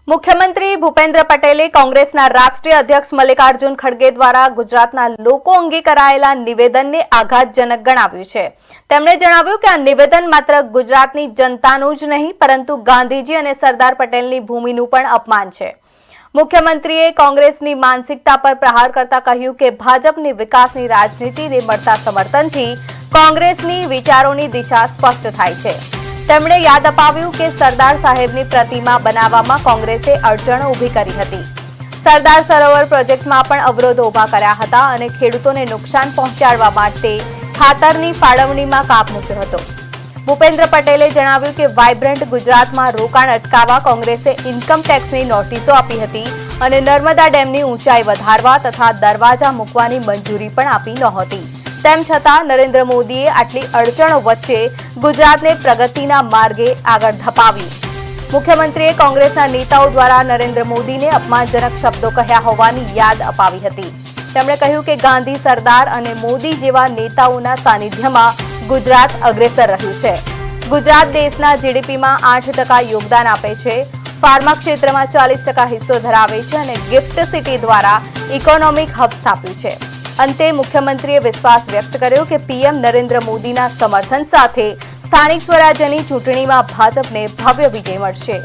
મુખ્યમંત્રી ભૂપેન્દ્ર પટેલે કોંગ્રેસના રાષ્ટ્રીય અધ્યક્ષ મલ્લિકાર્જુન ખડગે દ્વારા ગુજરાતના લોકો અંગે કરાયેલા નિવેદનને આઘાતજનક ગણાવ્યું છે। તેમણે જણાવ્યું કે આ નિવેદન માત્ર ગુજરાતની જનતાનું જ નહીં પરંતુ ગાંધીજી અને સરદાર પટેલની ભૂમિનું પણ અપમાન છે। મુખ્યમંત્રીએ કોંગ્રેસની માનસિકતા પર પ્રહાર કરતા કહ્યું કે ભાજપની વિકાસની રાજનીતિને મળતા સમર્થનથી કોંગ્રેસની વિચારોની દિશા સ્પષ્ટ થાય છે। તેમણે યાદ અપાવ્યું કે સરદાર સાહેબની પ્રતિમા બનાવવામાં કોંગ્રેસે અડચણો ઊભી કરી હતી। સરદાર સરોવર પ્રોજેક્ટમાં પણ અવરોધો ઊભા કર્યા હતા અને ખેડૂતોને નુકસાન પહોંચાડવા માટે ખાતરની ફાળવણીમાં કાપ મૂક્યો હતો। ભૂપેન્દ્ર પટેલે જણાવ્યું કે વાઇબ્રન્ટ ગુજરાતમાં રોકાણ અટકાવવા કોંગ્રેસે ઇન્કમ ટેક્સની નોટિસો આપી હતી અને નર્મદા ડેમની ઊંચાઈ વધારવા તથા દરવાજા મૂકવાની મંજૂરી પણ આપી નહોતી। તેમ છતાં નરેન્દ્ર મોદીએ આટલી અડચણો વચ્ચે ગુજરાતને પ્રગતિના માર્ગે આગળ ધપાવ્યું। મુખ્યમંત્રીએ કોંગ્રેસના નેતાઓ દ્વારા નરેન્દ્ર મોદીને અપમાનજનક શબ્દો કહ્યા હોવાની યાદ અપાવી હતી। તેમણે કહ્યું કે ગાંધી, સરદાર અને મોદી જેવા નેતાઓના સાનિધ્યમાં ગુજરાત અગ્રેસર રહ્યું છે। ગુજરાત દેશના જીડીપીમાં 8% યોગદાન આપે છે, ફાર્મા ક્ષેત્રમાં 40% હિસ્સો ધરાવે છે અને ગિફ્ટ સિટી દ્વારા ઇકોનોમિક હબ સ્થાપ્યું છે। અંતે મુખ્યમંત્રીએ વિશ્વાસ વ્યક્ત કર્યો કે પીએમ નરેન્દ્ર મોદીના સમર્થન સાથે સ્થાનિક સ્વરાજ્યની ચૂંટણીમાં ભાજપને ભવ્ય વિજય મળશે।